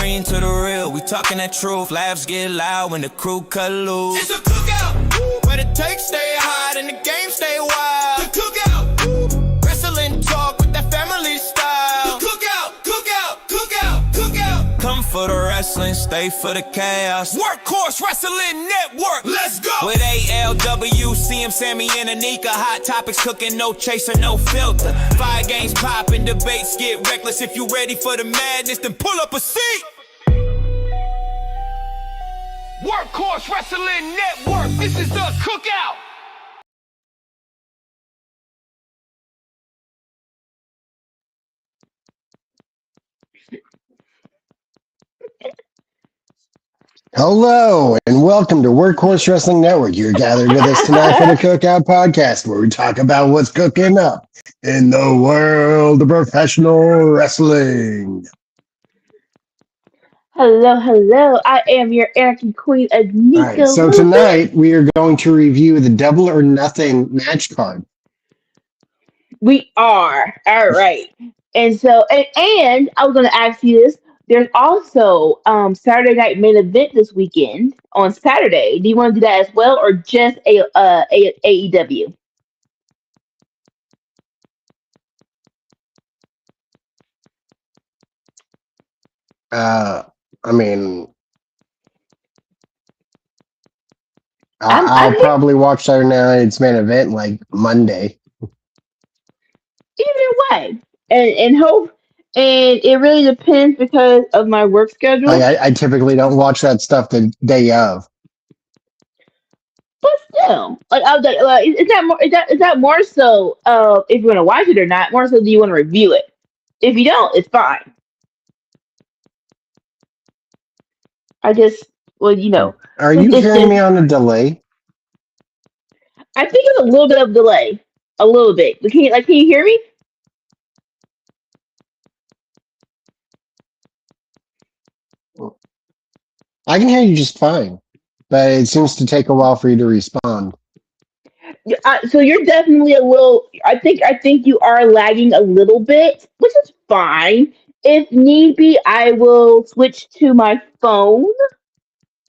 green to the real. We talking that truth. Laughs get loud when the crew cut loose. It's a cookout. Where the takes stay hot and the game stay wild. The cookout. Wrestling talk with that family style. The cookout, cookout, cookout, cookout. Come for the wrestling, stay for the chaos. Workhorse Wrestling Network. Let's go. With ALWCM, Sammy and Anika. Hot topics cooking, no chaser, no filter. 5 games popping, debates get reckless. If you ready for the madness, then pull up a seat. Workhorse Wrestling Network. This is the cookout. Hello, and welcome to Workhorse Wrestling Network. You're gathered with us tonight for the Cookout Podcast, where we talk about what's cooking up in the world of professional wrestling. Hello. I am your Erican Queen, Anika. All right, so tonight we are going to review the Double or Nothing match card. We are. All right. And so, and I was going to ask you this. There's also Saturday night main event this weekend on Saturday. Do you want to do that as well, or just AEW? I mean, I'll probably watch Saturday night's main event like Monday. Either way, and hope. And it really depends because of my work schedule. I typically don't watch that stuff the day of. But still, is that more so if you want to watch it or not? More so, do you want to review it? If you don't, it's fine. I just, Are you hearing me on a delay? I think it's a little bit of delay, a little bit. Can you hear me? I can hear you just fine, but it seems to take a while for you to respond. So you're definitely a little. I think you are lagging a little bit, which is fine. If need be, I will switch to my phone.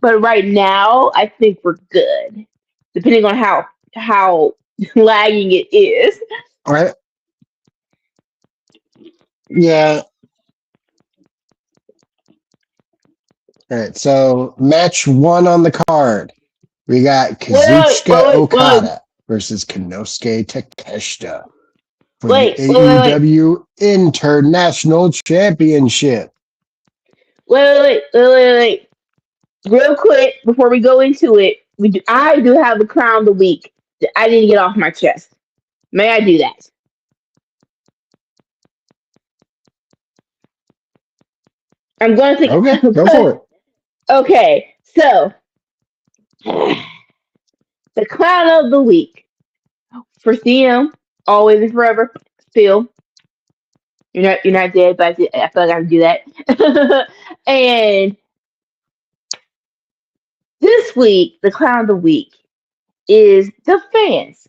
But right now, I think we're good, depending on how lagging it is. All right. Yeah. All right, so match 1 on the card. We got Kazuchika Okada versus Konosuke Takeshita for the AEW International Championship. Wait. Real quick, before we go into it, I do have the crown of the week that I need to get off my chest. May I do that? I'm going to think. Okay, go for it. Okay, so the clown of the week for CM, always and forever. Still, you're not dead, but I feel like I can do that. And this week, the clown of the week is the fans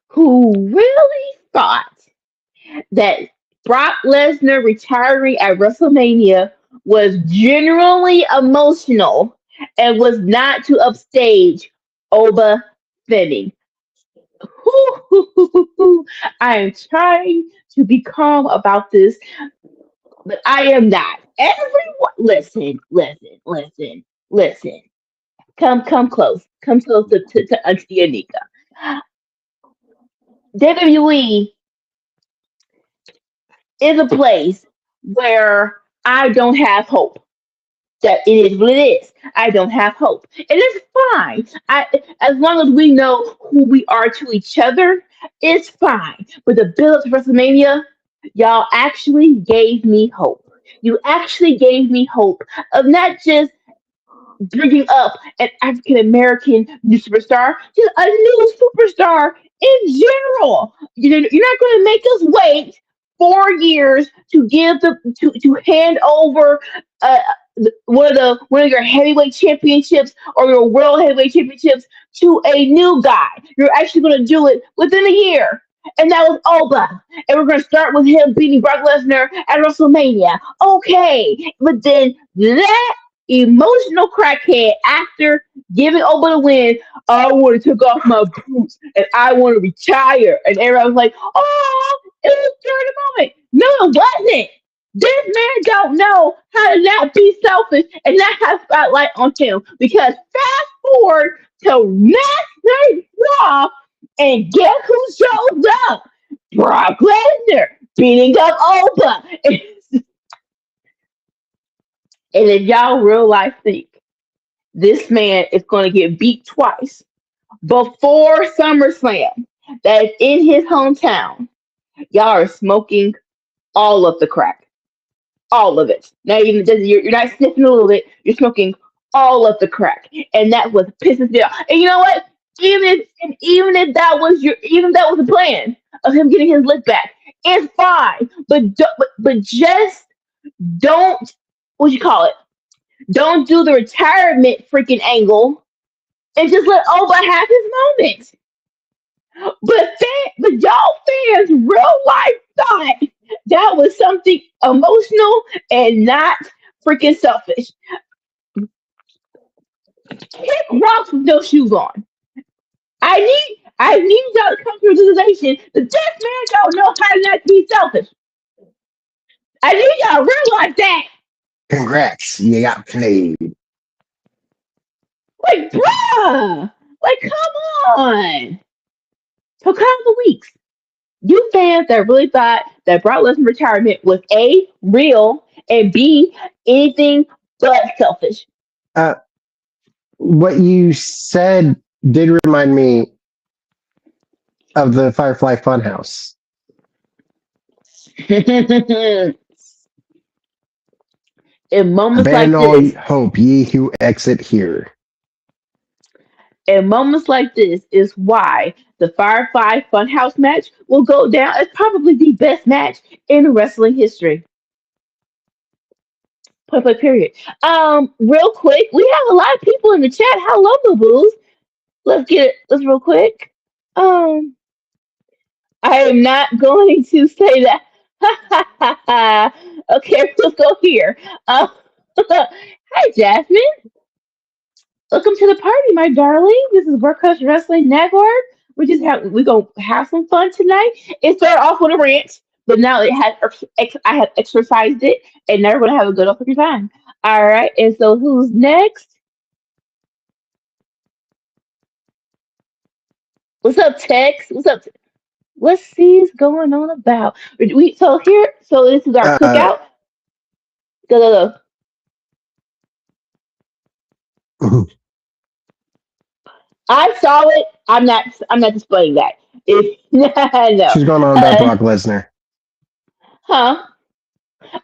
who really thought that Brock Lesnar retiring at WrestleMania was genuinely emotional and was not to upstage Oba Femi. I am trying to be calm about this, but I am not. Everyone, listen. Come close. Come close to Auntie Anika. WWE is a place where I don't have hope. That it is what it is. I don't have hope. And it's fine. As long as we know who we are to each other, it's fine. But the build to WrestleMania, y'all actually gave me hope. You actually gave me hope of not just bringing up an African American new superstar, just a new superstar in general. You're not going to make us wait 4 years to give to hand over one of your heavyweight championships or your world heavyweight championships to a new guy. You're actually going to do it within a year. And that was Oba. And we're gonna start with him beating Brock Lesnar at WrestleMania. Okay, but then that emotional crackhead after giving Oba the win, I want to take off my boots and I want to retire. And everyone was like, "Oh, it was during the moment." No, it wasn't. This man don't know how to not be selfish and not have spotlight on him. Because fast forward to last night's Raw, and guess who shows up? Brock Lesnar beating up Oprah. And if y'all real life think this man is going to get beat twice before SummerSlam, that is in his hometown, y'all are smoking all of the crack. All of it. Not even you're not sniffing a little bit, you're smoking all of the crack. And that's what pisses me off. And you know what? Even if that was the plan of him getting his lick back, it's fine. But just don't what you call it? Don't do the retirement freaking angle and just let Oba have his moment. But y'all fans real life thought that was something emotional and not freaking selfish. Kick rocks with no shoes on. I need y'all to come to a realization that this man don't know how not to be selfish. I need y'all to realize that. Congrats, you got played. Like, bruh, like, come on. So, couple of weeks. You fans that really thought that Brock Lesnar retirement was A, real, and B, anything but selfish. Uh, what you said did remind me of the Firefly Funhouse. In moments like Abandon all this, hope, ye who exit here. and moments like this is why the Firefly Funhouse match will go down as probably the best match in wrestling history. Point blank period. Real quick, we have a lot of people in the chat. Hello, boo boos. Let's get it. Let's real quick. Um, I am not going to say that. Okay, let's go here. Hi, Jasmine. Welcome to the party, my darling. This is Workhorse Wrestling Network. We're gonna have some fun tonight. It started off with a rant, but now I have exercised it, and now we're gonna have a good old freaking time. All right, and so who's next? What's up, Tex? What's up? Let's see what's going on about. So this is our Uh, cookout. Go go go. I saw it. I'm not displaying that. No. she's going on about Uh, Brock Lesnar. huh?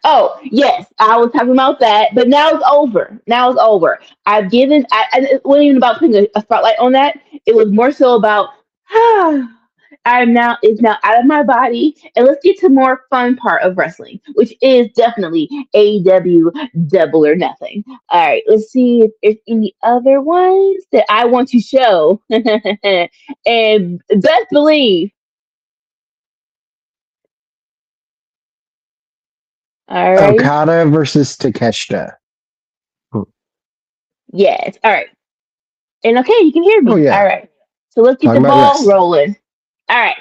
Oh, yes, I was talking about that, but now it's over. Now it's over. It wasn't even about putting a spotlight on that. It was more so about, it's now out of my body, and let's get to the more fun part of wrestling, which is definitely AEW Double or Nothing. All right, let's see if there's any other ones that I want to show, and best believe. All right. Okada versus Takeshita. Yes. All right. And okay, you can hear Oh me. All yeah, right. So let's get the talking about ball rest. rolling. All right.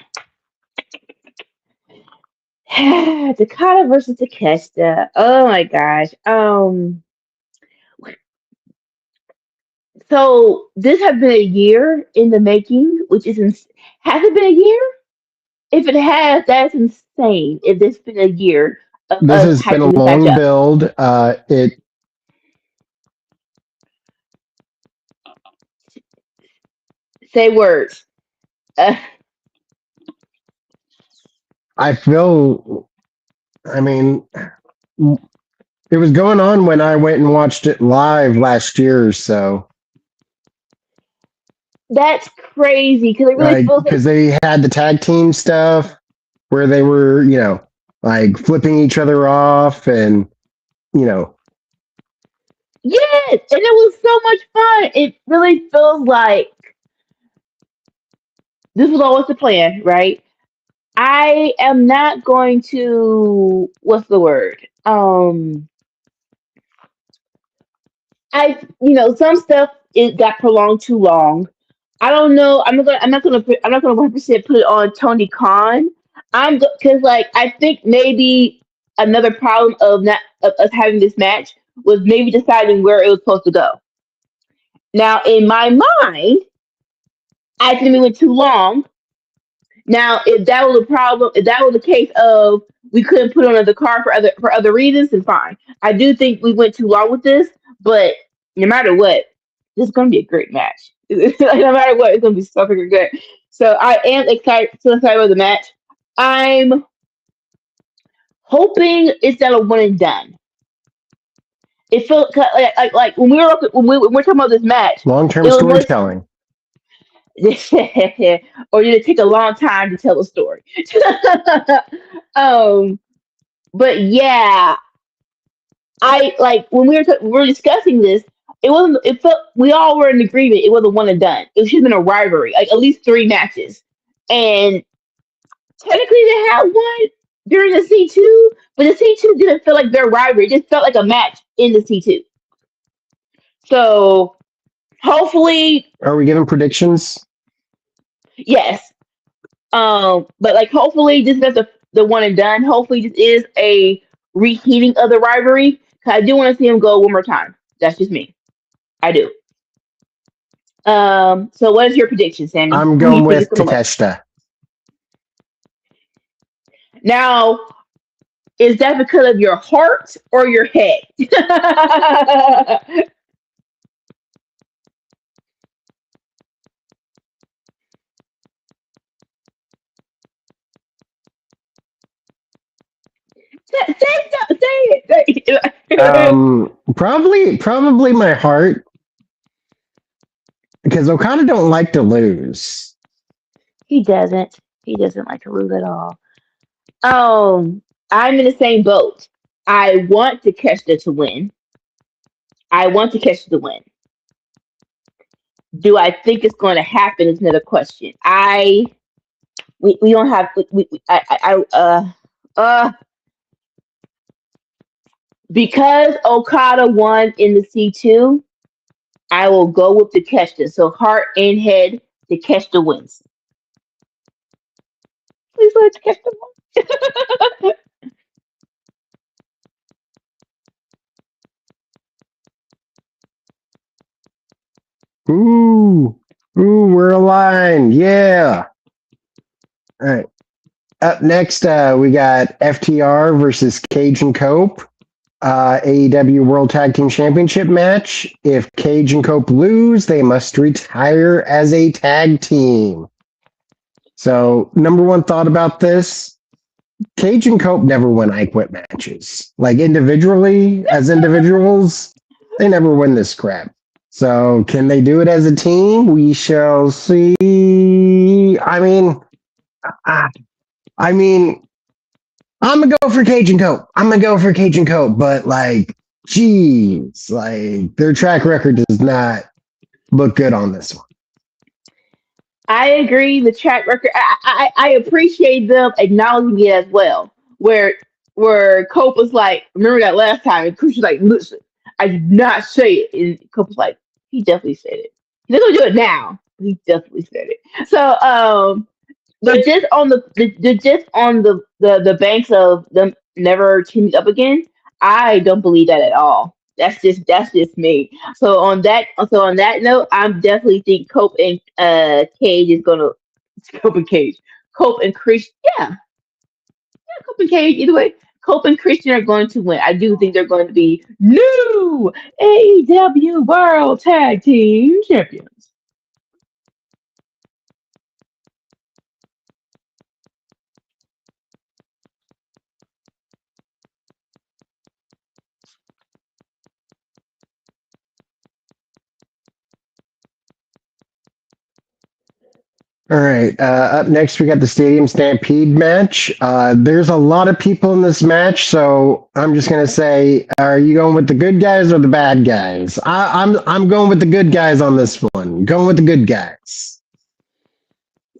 Takata versus Takeshita. Oh my gosh. So this has been a year in the making, which is has it been a year? If it has, that's insane. If this has been a year of This us has been a hyping this match long up. build. Say words. Uh, I feel. I mean, it was going on when I went and watched it live last year or so. that's crazy because it really Like, feels like because they had the tag team stuff where they were, like flipping each other off, and you know, yes, and it was so much fun. It really feels like this was always the plan, right? I am not going to what's the word? Some stuff it got prolonged too long. I don't know. I'm not gonna 100% put it on Tony Khan. Because like I think maybe another problem of not of us having this match was maybe deciding where it was supposed to go. Now in my mind, I think we went too long. Now, if that was a problem, if that was the case of we couldn't put on another card for other reasons, then fine. I do think we went too long with this, but no matter what, this is going to be a great match. No matter what, it's going to be so freaking good. So I am so excited about the match. I'm hoping it's not a one and done. It felt like when we were talking about this match, Long-term it was more storytelling. or did it take a long time to tell a story? um, but yeah, I like when we were discussing this. It wasn't. It felt we all were in agreement. It wasn't one and done. It should have been a rivalry, like at least 3 matches. And technically, they had one during the C2, but the C2 didn't feel like their rivalry. It just felt like a match in the C2. So hopefully, Are we giving predictions? yes. But like hopefully this is not the one and done. Hopefully this is a reheating of the rivalry. Cause I do want to see him go one more time. That's just me. I do. So what is your prediction, Sammy? I'm Who going you think with is gonna win? Takeshita. Now, is that because of your heart or your head? Say it. Probably my heart, because Okada don't like to lose. He doesn't. He doesn't like to lose at all. I'm in the same boat. I want to catch the to win. I want to catch the win. Do I think it's going to happen? Is another question. We don't have because Okada won in the C2. I will go with the catch this. So heart and head to catch the wins. Please let's catch the win. Ooh, we're aligned. Yeah. All right. Up next, we got FTR versus Cage and Cope. AEW World Tag Team Championship match. If Cage and Cope lose, they must retire as a tag team. So, number one thought about this, Cage and Cope never win I Quit matches. Like individually, as individuals, they never win this crap. So, can they do it as a team? We shall see. I mean, I'm gonna go for Cage and Cope. But like, geez, like their track record does not look good on this one. I agree. The track record. I appreciate them acknowledging it as well. Where Cope was like, remember that last time, and Kush was like, listen, I did not say it, and Cope was like, he definitely said it. He's not gonna do it now. He definitely said it. So but just on the banks of them never teaming up again, I don't believe that at all. That's just me. So on that note, I'm definitely think Cope and Cage is gonna Cope and Cage. Cope and Christian, yeah, Cope and Cage. Either way, Cope and Christian are going to win. I do think they're going to be new AEW World Tag Team Champions. All right. Up next, we got the Stadium Stampede match. There's a lot of people in this match, so I'm just gonna say, are you going with the good guys or the bad guys? I'm going with the good guys on this one. Going with the good guys.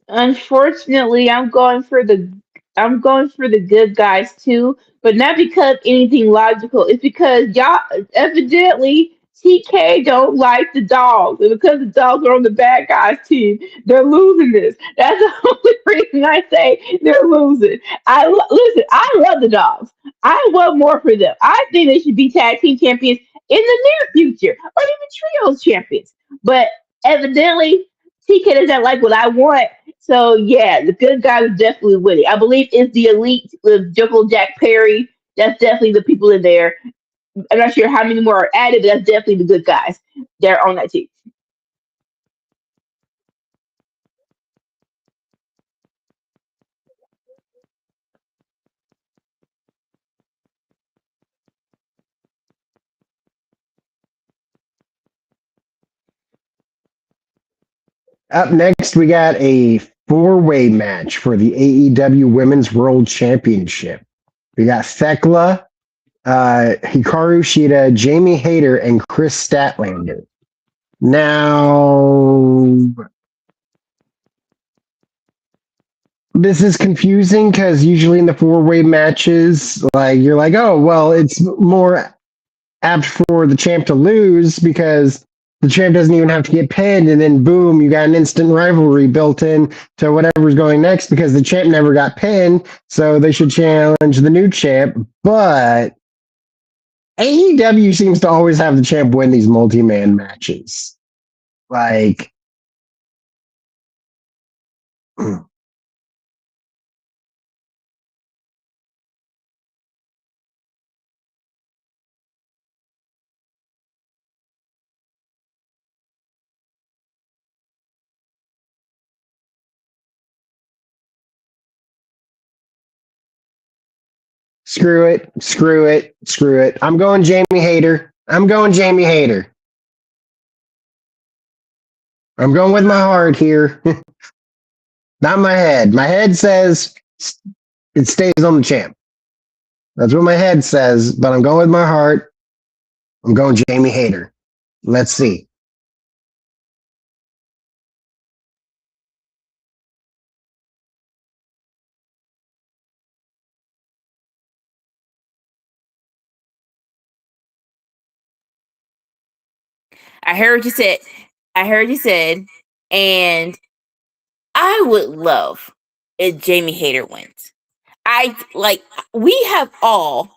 Unfortunately, I'm going for the I'm going for the good guys too, but not because anything logical. It's because y'all evidently TK don't like the dogs, and because the dogs are on the bad guys team, they're losing this. That's the only reason I say they're losing. Listen. I love the dogs. I want more for them. I think they should be tag team champions in the near future, or even trios champions. But evidently, TK doesn't like what I want. So yeah, the good guys are definitely winning. I believe it's the elite with Jungle Jack Perry. That's definitely the people in there. I'm not sure how many more are added, but that's definitely the good guys. They're on that team. Up next, we got a four-way match for the AEW Women's World Championship. We got Thekla, Hikaru Shida, Jamie Hayter, and Chris Statlander. Now, this is confusing because usually in the four-way matches, like you're like, oh, well, it's more apt for the champ to lose because the champ doesn't even have to get pinned, and then boom, you got an instant rivalry built in to whatever's going next because the champ never got pinned, so they should challenge the new champ. But AEW seems to always have the champ win these multi-man matches. Like, screw it, screw it, screw it. I'm going Jamie Hayter. I'm going Jamie Hayter. I'm going with my heart here. Not my head. My head says it stays on the champ. That's what my head says, but I'm going with my heart. I'm going Jamie Hayter. Let's see. I heard what you said. I heard you said, and I would love if Jamie Hayter wins. I like we have all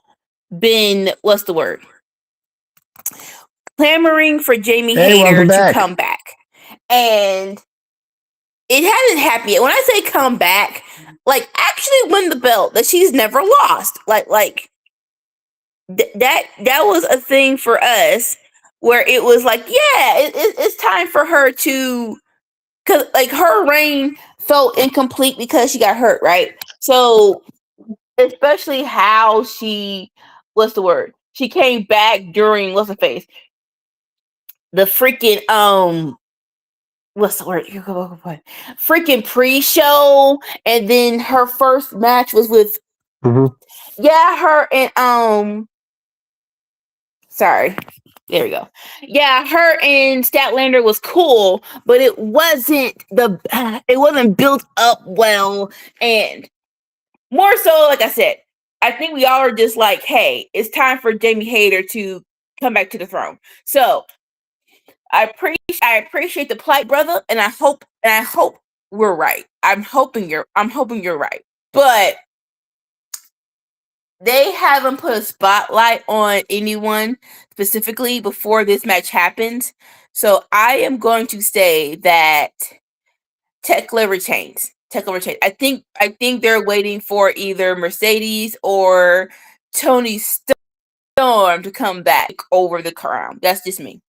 been what's the word? Clamoring for Jamie Hey, Hayter welcome to back. come back. And it hasn't happened yet. When I say come back, like actually win the belt that she's never lost. That was a thing for us where it was like, yeah, it's time for her to, because like her reign felt incomplete because she got hurt, right? So especially how she, what's the word? She came back during what's the face? The freaking what's the word? Freaking pre-show, and then her first match was with her and sorry. There we go. Yeah, her and Statlander was cool, but it wasn't built up well, and more so, like I said, I think we all are just like, hey, it's time for Jamie Hayter to come back to the throne. So I appreciate the plight, brother, and I hope we're right. I'm hoping you're right. But they haven't put a spotlight on anyone specifically before this match happens. So I am going to say that Tekla retains. I think they're waiting for either Mercedes or Tony Storm to come back over the crown. That's just me.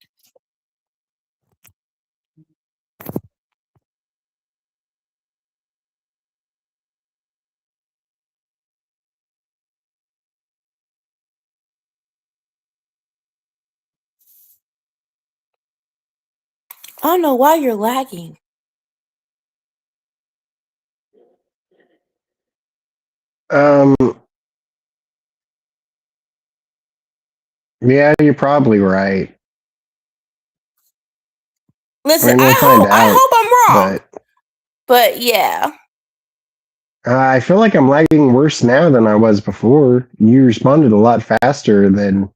I don't know why you're lagging. Yeah, you're probably right. Listen, We'll find out, I hope I'm wrong. But yeah. I feel like I'm lagging worse now than I was before. You responded a lot faster than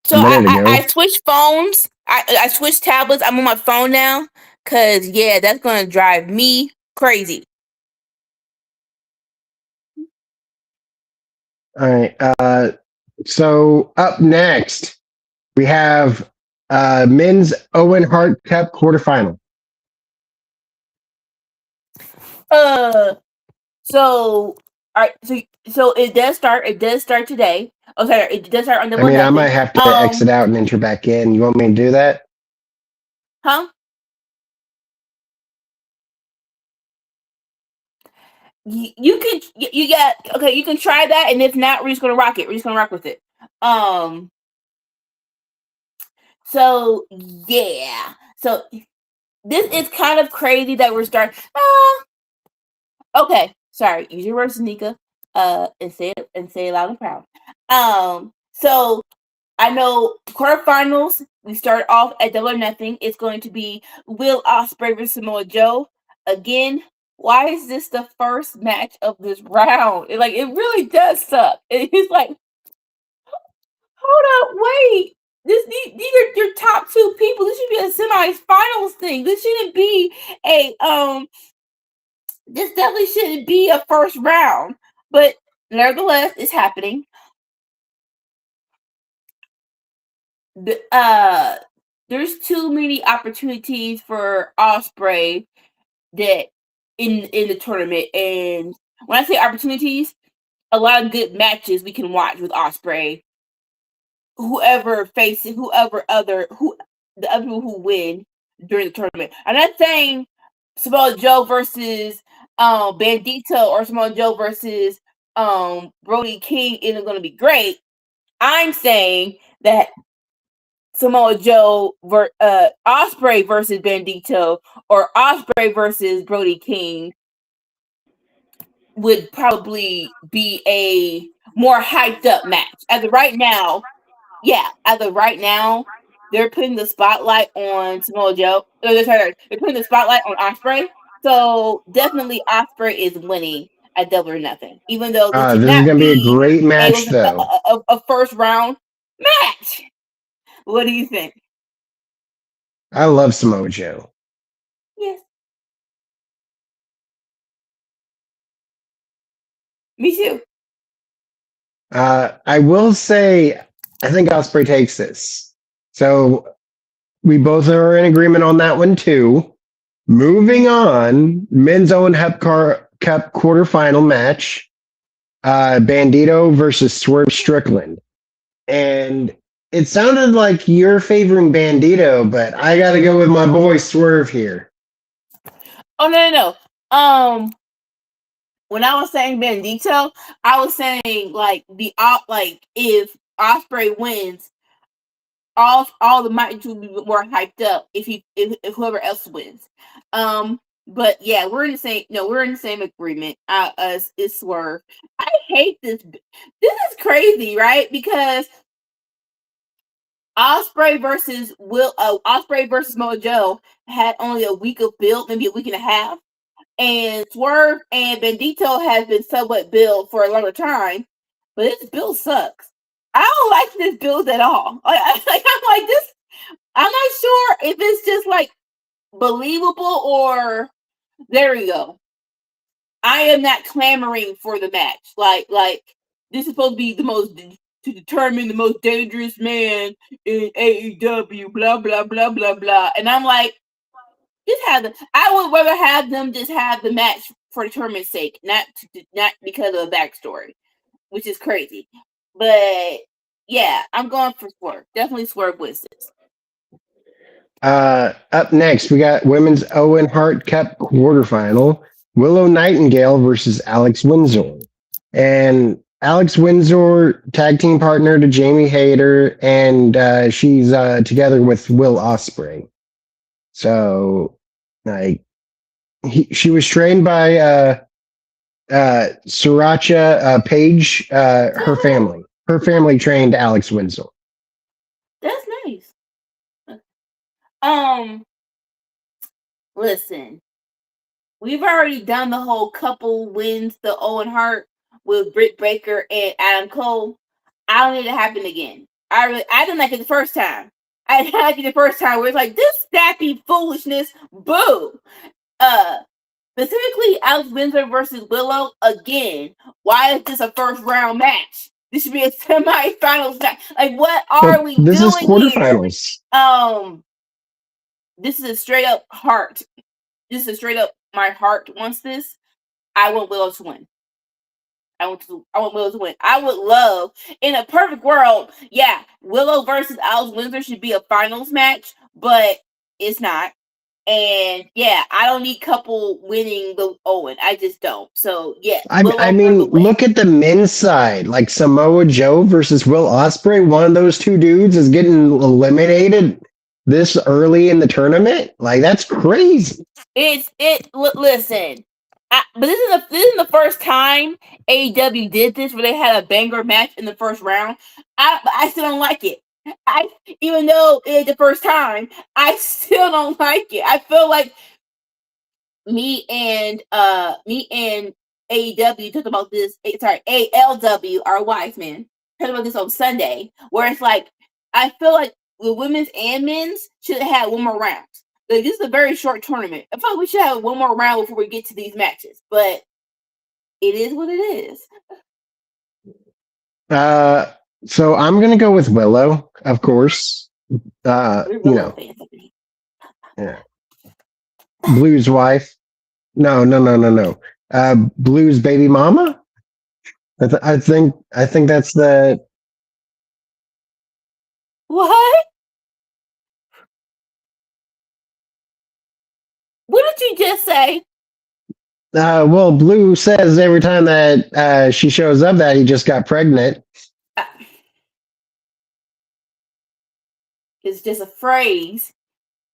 So a minute I ago. switched phones. I switched tablets. I'm on my phone now. Cause yeah, that's gonna drive me crazy. All right. So up next, we have men's Owen Hart Cup quarterfinal. Uh so alright, so it does start. It does start today. Oh sorry, it does start on I double mean, I might nothing. have to exit out and enter back in. You want me to do that? Huh? You can you got okay, you can try that, and if not, we're just gonna rock it. We're just gonna rock with it. Um so yeah. So this is kind of crazy that we're starting. Okay, sorry. Use your words, Anika. And say it loud and proud. So I know quarterfinals. We start off at double or nothing. It's going to be Will Ospreay versus Samoa Joe again. Why is this the first match of this round? It really does suck. It's like, hold up, wait. These are your top two people. This should be a semi-finals thing. This shouldn't be a this definitely shouldn't be a first round, but nevertheless, it's happening. There's too many opportunities for Osprey that in the tournament, and when I say opportunities, a lot of good matches we can watch with Osprey. Whoever faces the other people who win during the tournament. I'm not saying Samoa Joe versus Bandito or Samoa Joe versus Brody King isn't going to be great. I'm saying that Samoa Joe Osprey versus Bandito or Osprey versus Brody King would probably be a more hyped up match. As of right now, they're putting the spotlight on Samoa Joe. They're putting the spotlight on Osprey. So definitely Osprey is winning at Double or Nothing, even though this should This is not going to be a be great match, though. a first round match. What do you think? I love Samoa Joe. Yes, me too. I will say, I think Osprey takes this. So we both are in agreement on that one, too. Moving on, men's Owen Cup quarterfinal match. Bandito versus Swerve Strickland. And it sounded like you're favoring Bandito, but I got to go with my boy Swerve here. Oh no. When I was saying Bandito, I was saying like if Osprey wins, all the matches will be more hyped up if whoever else wins. But yeah, we're in the same agreement. Us is Swerve. I hate this. This is crazy, right? Because Osprey versus Mojo had only a week of build, maybe a week and a half. And Swerve and Bandito has been somewhat built for a longer time, but this build sucks. I don't like this build at all. I'm like this. I'm not sure if it's just like believable or there we go. I am not clamoring for the match. Like this is supposed to be to determine the most dangerous man in AEW. Blah blah blah blah blah. And I'm like, I would rather have them just have the match for the tournament's sake, not because of a backstory, which is crazy. But yeah, I'm going for Swerve. Definitely Swerve wins this. Up next, we got women's Owen Hart Cup quarterfinal. Willow Nightingale versus Alex Windsor. And Alex Windsor, tag team partner to Jamie Hayter, and she's together with Will Ospreay. So, like, she was trained by Sriracha Page, her family. Her family trained Alex Windsor. That's nice. Listen. we've already done the whole couple wins the Owen Hart with Britt Baker and Adam Cole. I don't need it to happen again. I didn't like it the first time. I didn't like it the first time where it's like this sappy foolishness. Boo. Specifically Alex Windsor versus Willow again. Why is this a first round match? This should be a semifinals match. Like, what are we This is doing here? quarterfinals. This is a straight up heart. This is a straight up my heart wants this. I want Willow to win. I want Willow to win. I would love, in a perfect world, yeah, Willow versus Alex Windsor should be a finals match, but it's not. And yeah, I don't need couple winning the Owen. I just don't. So yeah, I mean, look at the men's side, like Samoa Joe versus Will Ospreay. One of those two dudes is getting eliminated this early in the tournament. Like, that's crazy. Listen, but this isn't the first time AEW did this where they had a banger match in the first round. I still don't like it. Even though it's the first time, I still don't like it. I feel like me and AEW talked about this. Sorry, ALW, our wise man, talked about this on Sunday, where it's like I feel like the women's and men's should have had one more round. Like, this is a very short tournament. I feel like we should have one more round before we get to these matches. But it is what it is. So I'm gonna go with Willow, of course. You know, yeah. Blue's wife. No. Blue's baby mama. I think that's the. What? What did you just say? Well, Blue says every time that she shows up that he just got pregnant. It's just a phrase,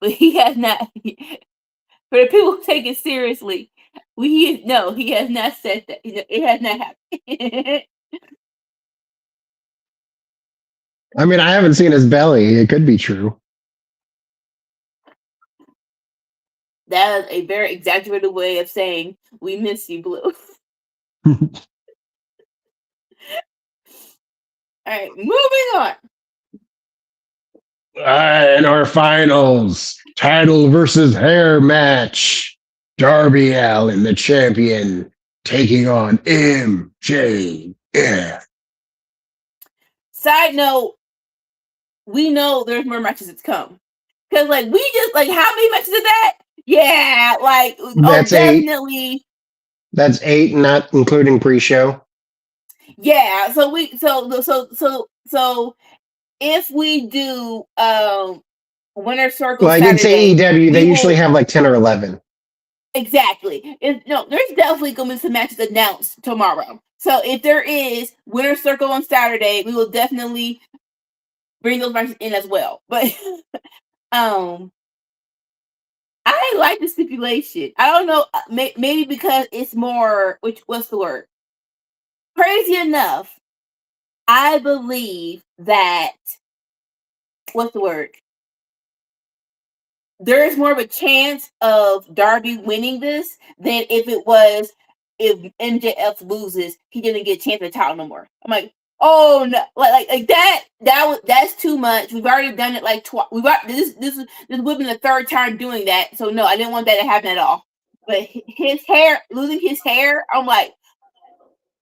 but he has not. For the people who take it seriously, he has not said that. It has not happened. I mean, I haven't seen his belly. It could be true. That is a very exaggerated way of saying we miss you, Blue. All right, moving on. In our finals, title versus hair match. Darby Allin, the champion, taking on MJF. Side note, we know there's more matches that's come. Because, like, we just, like, how many matches is that? Yeah, like, That's definitely. 8. That's 8, not including pre-show. Yeah, so if we do Winter Circle, Like, it's AEW, they usually have like 10 or 11. Exactly. There's definitely going to be some matches announced tomorrow. So if there is Winter Circle on Saturday, we will definitely bring those matches in as well. But I like the stipulation. I don't know, maybe because it's more, what's the word? Crazy enough, I believe that, what's the word? There is more of a chance of Darby winning this than if MJF loses, he didn't get a chance at the title no more. I'm like, oh no, like that's too much. We've already done it like twice. This would be the third time doing that. So no, I didn't want that to happen at all. But losing his hair, I'm like,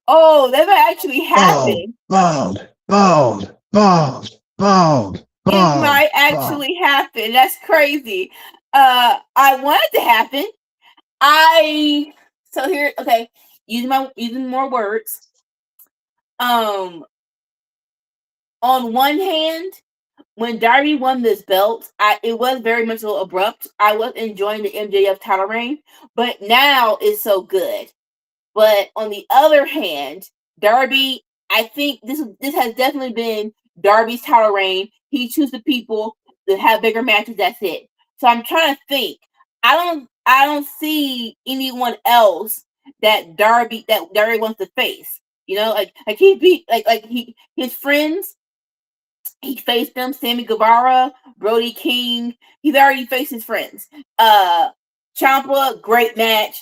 oh, that might actually happen. Bald. It might actually happen. That's crazy. I want it to happen. Using more words. On one hand, when Darby won this belt, it was very much a little abrupt. I was enjoying the MJF title reign, but now it's so good. But on the other hand, Darby, I think this has definitely been Darby's title reign. He chooses the people that have bigger matches. That's it. So I'm trying to think. I don't see anyone else that Darby wants to face. You know, like he beat his friends. He faced them, Sammy Guevara, Brody King. He's already faced his friends. Ciampa, great match.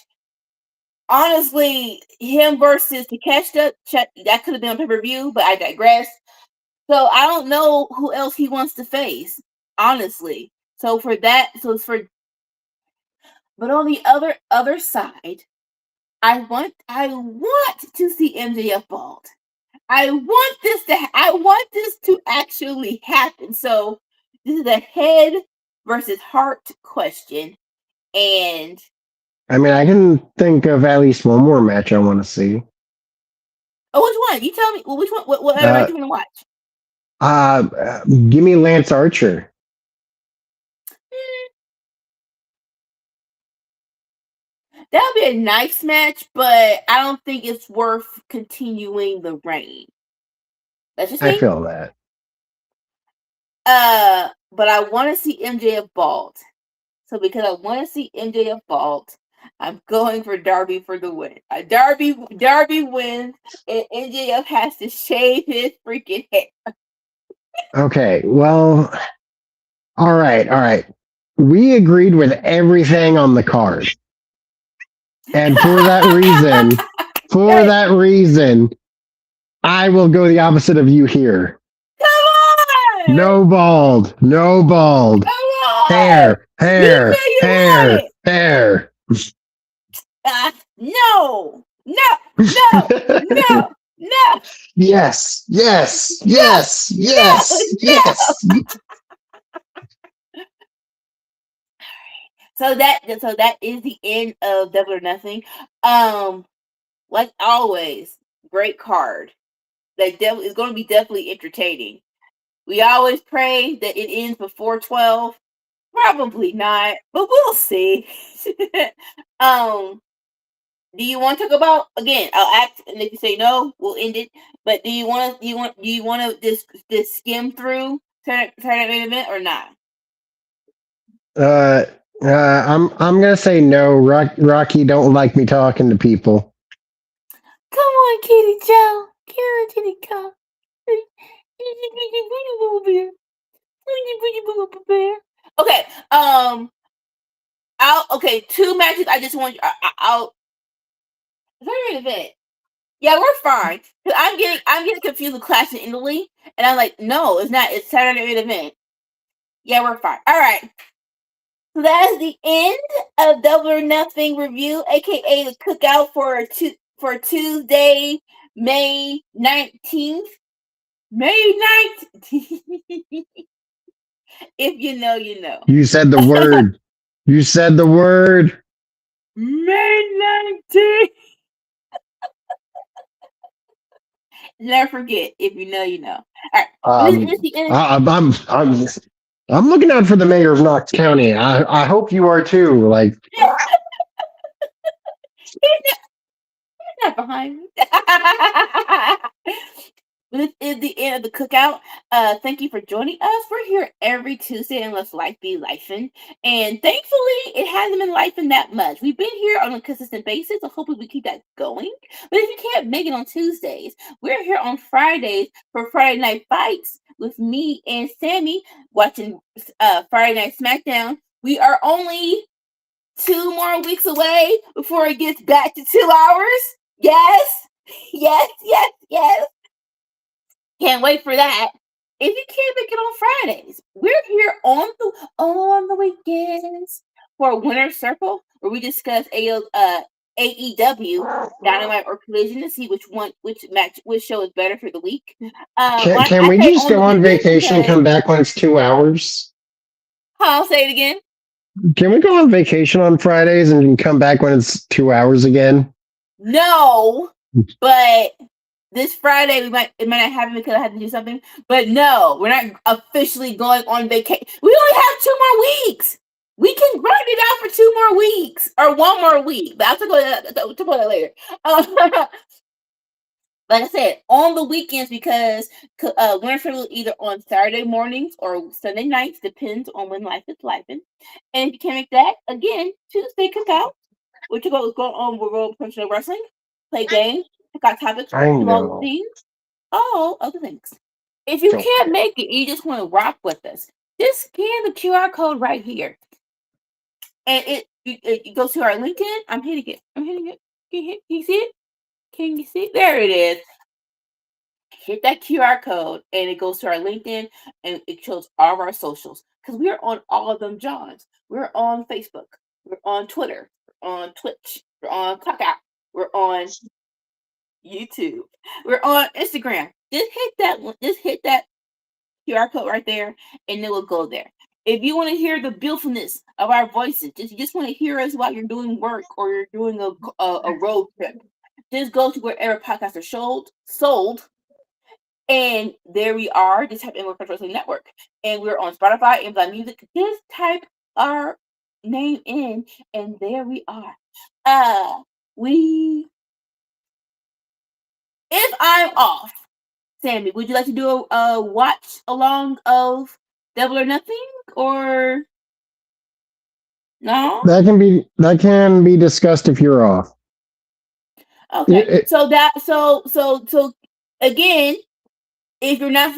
honestly, him versus Takeshita, that could have been on pay-per-view, but I digress. So I don't know who else he wants to face, honestly. So for that, but on the other side, I want to see MJF bald. I want this to actually happen. So this is a head versus heart question, and I mean, I can think of at least one more match I want to see. which one? You tell me. Well, which one? What other match you want to watch? Give me Lance Archer. That would be a nice match, but I don't think it's worth continuing the reign. That's just me. I feel that. But I want to see MJF bald. So because I want to see MJF bald, I'm going for Darby for the win. Darby wins, and MJF has to shave his freaking hair. Okay, well, all right. We agreed with everything on the card. And for that reason, I will go the opposite of you here. Come on! No bald. Come on! Hair. You want it. No! Yes. So that is the end of Double or Nothing. Like always, great card. That is going to be definitely entertaining. We always pray that it ends before 12. Probably not, but we'll see. Do you want to talk about again? I'll act, and if you say no, we'll end it. But do you want to just skim through turn that main event or not? I'm gonna say no. Rocky don't like me talking to people. Come on, Kitty Joe. Come on, Kitty Joe. Okay. Two matches. I just want. I'll. Very event. Yeah, we're fine. Cause I'm getting confused with Clash in Italy, and I'm like, no, it's not. It's Saturday night event. Yeah, we're fine. All right. So that is the end of Double or Nothing review, aka the cookout for Tuesday, May 19th. May 19th. If you know, you know. You said the word. May 19th. Never forget. If you know, you know. All right. I'm looking out for the mayor of Knox County. I hope you are too. Like, he's not behind me. This is the end of the cookout. Thank you for joining us. We're here every Tuesday and let's life be lifing. And thankfully, it hasn't been lifing that much. We've been here on a consistent basis, so hopefully we keep that going. But if you can't make it on Tuesdays, we're here on Fridays for Friday Night Fights with me and Sammy watching Friday Night SmackDown. We are only 2 more weeks away before it gets back to 2 hours. Yes. Can't wait for that. If you can't make it on Fridays, we're here on the weekends for Winner's Circle, where we discuss AEW Dynamite or Collision to see which show is better for the week. can we just go on vacation and come back when it's 2 hours? I'll say it again. Can we go on vacation on Fridays and come back when it's 2 hours again? No, but this Friday it might not happen because I have to do something. But no, we're not officially going on vacation. We only have 2 more weeks. We can grind it out for 2 more weeks or 1 more week. But I'll talk about that later. Like I said, on the weekends because Winter will either on Saturday mornings or Sunday nights, depends on when life is lifing. And if you can't make that, again, Tuesday cookout, which is going on with World Professional Wrestling, play games, pick out topics, all things, all other things. If you can't make it, you just want to rock with us, just scan the QR code right here, and it goes to our LinkedIn. I'm hitting it. Can you see it? Can you see it? There it is. Hit that QR code and it goes to our LinkedIn and it shows all of our socials because we're on all of them Johns. We're on Facebook. We're on Twitter. We're on Twitch. We're on Cookout. We're on YouTube. We're on Instagram. Just hit that QR code right there and it will go there. If you want to hear the beautifulness of our voices, you just want to hear us while you're doing work or you're doing a road trip, just go to wherever podcasts are sold. And there we are. Just type in Workhorse Wrestling Network. And we're on Spotify, Amazon Music. Just type our name in, and there we are. If I'm off, Sammy, would you like to do a watch along of Double or Nothing? Or no? That can be discussed if you're off. Okay. So again, if you're not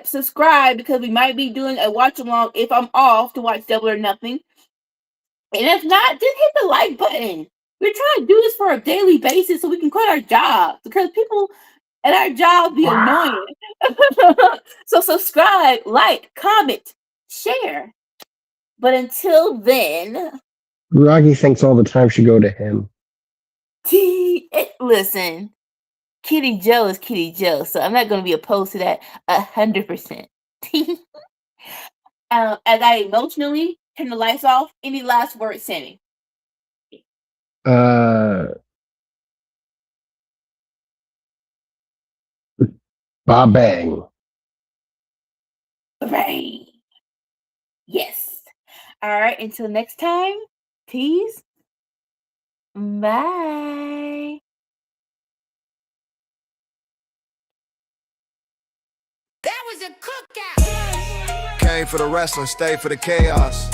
subscribe because we might be doing a watch along if I'm off to watch Double or Nothing. And if not, just hit the like button. We're trying to do this for a daily basis so we can quit our jobs because people at our job be annoying. So subscribe, like, comment, share. But until then, Rocky thinks all the time should go to him. Listen. Kitty Joe is Kitty Joe, so I'm not going to be opposed to that 100%. As I emotionally turn the lights off, any last words, Sammy? Bob Bang. Bang. Yes. All right, until next time, peace. Bye. That was a cookout. Came for the wrestling, stayed for the chaos.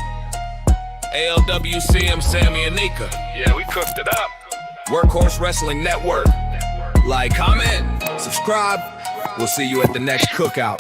ALWCM, Sammy, Anika. Yeah, we cooked it up. Workhorse Wrestling Network. Like, comment, subscribe. We'll see you at the next cookout.